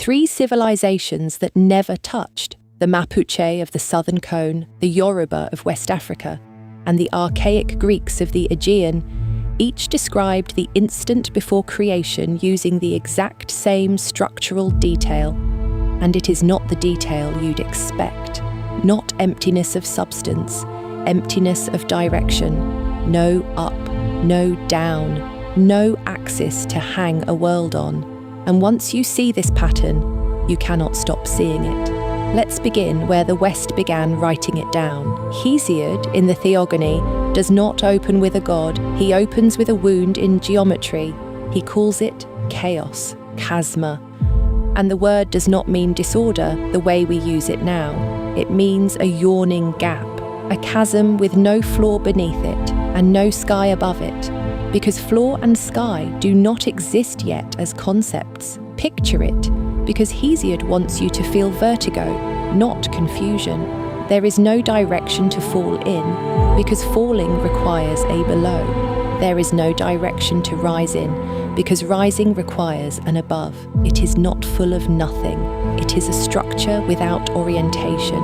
3 civilizations that never touched, the Mapuche of the southern cone, the Yoruba of West Africa, and the Archaic Greeks of the Aegean, each described the instant before creation using the exact same structural detail. And it is not the detail you'd expect. Not emptiness of substance, emptiness of direction. No up, no down, no axis to hang a world on. And once you see this pattern, you cannot stop seeing it. Let's begin where the West began writing it down. Hesiod, in the Theogony, does not open with a god, he opens with a wound in geometry. He calls it chaos, chasma. And the word does not mean disorder the way we use it now. It means a yawning gap, a chasm with no floor beneath it and no sky above it. Because floor and sky do not exist yet as concepts. Picture it, because Hesiod wants you to feel vertigo, not confusion. There is no direction to fall in, because falling requires a below. There is no direction to rise in, because rising requires an above. It is not full of nothing. It is a structure without orientation,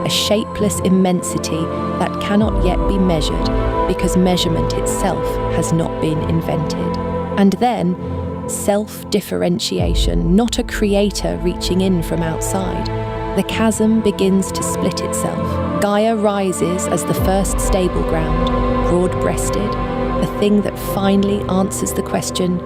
a shapeless immensity that cannot yet be measured, because measurement itself has not been invented. And then, self-differentiation, not a creator reaching in from outside. The chasm begins to split itself. Gaia rises as the first stable ground, broad-breasted, the thing that finally answers the question,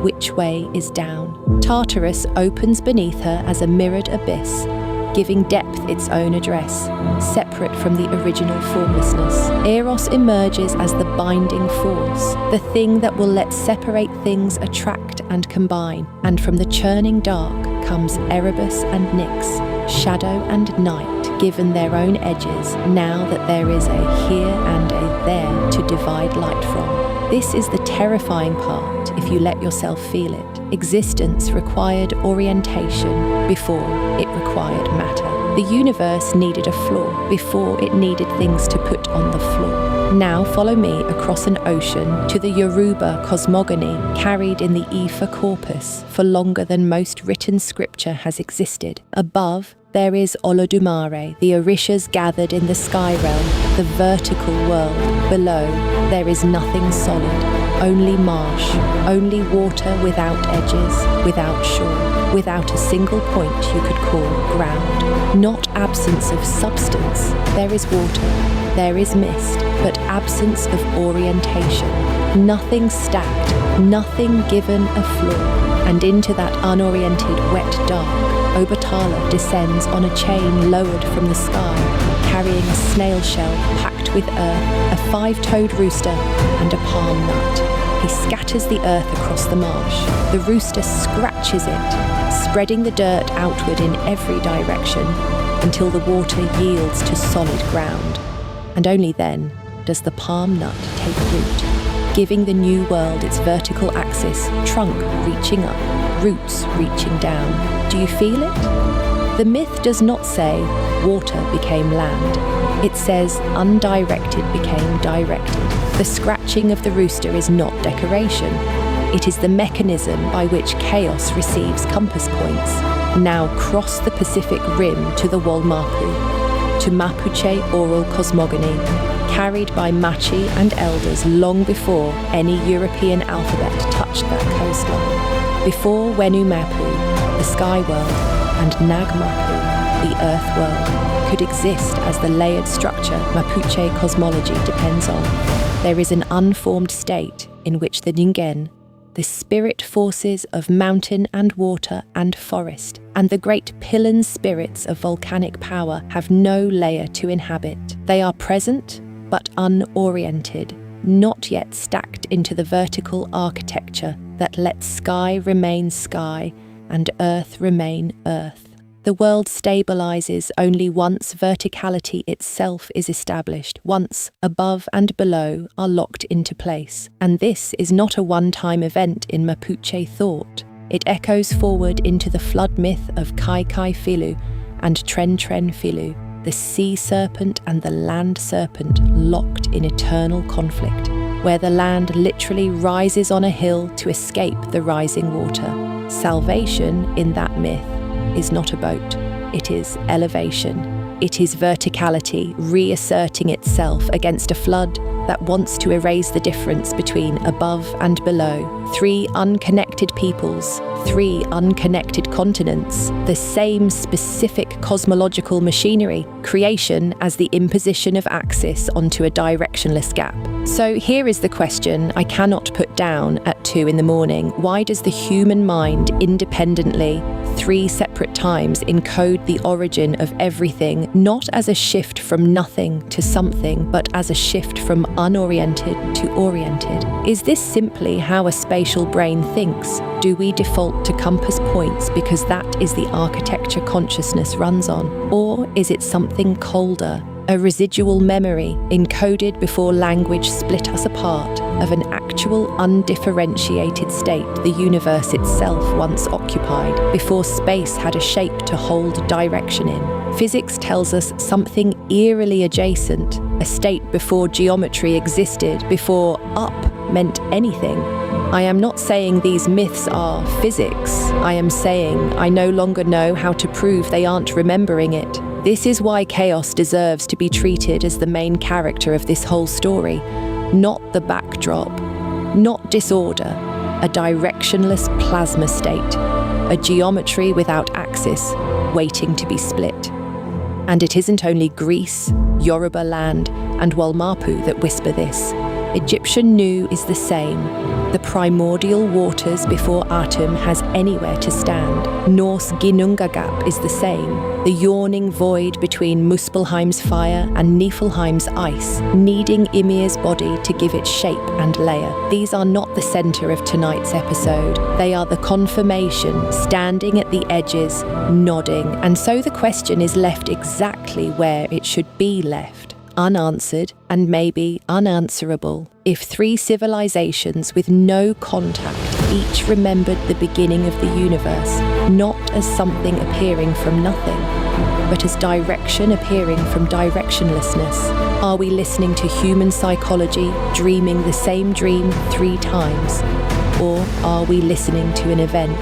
which way is down? Tartarus opens beneath her as a mirrored abyss, giving depth its own address, separate from the original formlessness. Eros emerges as the binding force, the thing that will let separate things attract and combine. And from the churning dark comes Erebus and Nyx, shadow and night, given their own edges, now that there is a here and a there to divide light from. This is the terrifying part if you let yourself feel it. Existence required orientation before it required matter. The universe needed a floor before it needed things to put on the floor. Now follow me across an ocean to the Yoruba Cosmogony, carried in the Ether corpus for longer than most written scripture has existed. Above, there is Olodumare, the Orishas gathered in the sky realm, the vertical world. Below, there is nothing solid, only marsh, only water without edges, without shore, without a single point you could call ground. Not absence of substance, there is water, there is mist, but absence of orientation. Nothing stacked, nothing given a floor. And into that unoriented wet dark, Obatala descends on a chain lowered from the sky, carrying a snail shell packed with earth, a 5-toed rooster, and a palm nut. He scatters the earth across the marsh. The rooster scratches it, spreading the dirt outward in every direction until the water yields to solid ground. And only then does the palm nut take root, giving the new world its vertical axis, trunk reaching up, roots reaching down. Do you feel it? The myth does not say water became land. It says undirected became directed. The scratching of the rooster is not decoration. It is the mechanism by which chaos receives compass points. Now cross the Pacific Rim to the Walmapu, to Mapuche oral cosmogony, carried by Machi and elders long before any European alphabet touched that coastline. Before Wenu Mapu, the sky world, and Nagmapu, the earth world, could exist as the layered structure Mapuche cosmology depends on. There is an unformed state in which the Ningen, the spirit forces of mountain and water and forest, and the great Pilan spirits of volcanic power have no layer to inhabit. They are present, but unoriented, not yet stacked into the vertical architecture that lets sky remain sky and earth remain earth. The world stabilizes only once verticality itself is established, once above and below are locked into place. And this is not a one-time event in Mapuche thought. It echoes forward into the flood myth of Kai Kai Filu and Tren Tren Filu, the sea serpent and the land serpent locked in eternal conflict, where the land literally rises on a hill to escape the rising water. Salvation, in that myth, is not a boat. It is elevation. It is verticality reasserting itself against a flood that wants to erase the difference between above and below. 3 unconnected peoples, 3 unconnected continents, the same specific cosmological machinery, creation as the imposition of axis onto a directionless gap. So here is the question I cannot put down at 2 in the morning. Why does the human mind independently, 3 separate times, encode the origin of everything, not as a shift from nothing to something, but as a shift from unoriented to oriented? Is this simply how a spatial brain thinks? Do we default to compass points because that is the architecture consciousness runs on? Or is it something colder? A residual memory, encoded before language split us apart, of an actual undifferentiated state the universe itself once occupied, before space had a shape to hold direction in. Physics tells us something eerily adjacent, a state before geometry existed, before up meant anything. I am not saying these myths are physics. I am saying I no longer know how to prove they aren't remembering it. This is why chaos deserves to be treated as the main character of this whole story, not the backdrop, not disorder, a directionless plasma state, a geometry without axis, waiting to be split. And it isn't only Greece, Yoruba land, and Walmapu that whisper this. Egyptian Nu is the same. The primordial waters before Atum has anywhere to stand. Norse Ginnungagap is the same. The yawning void between Muspelheim's fire and Niflheim's ice, needing Ymir's body to give it shape and layer. These are not the centre of tonight's episode. They are the confirmation, standing at the edges, nodding. And so the question is left exactly where it should be left. Unanswered and maybe unanswerable. If 3 civilizations with no contact each remembered the beginning of the universe, not as something appearing from nothing, but as direction appearing from directionlessness, are we listening to human psychology, dreaming the same dream 3 times? Or are we listening to an event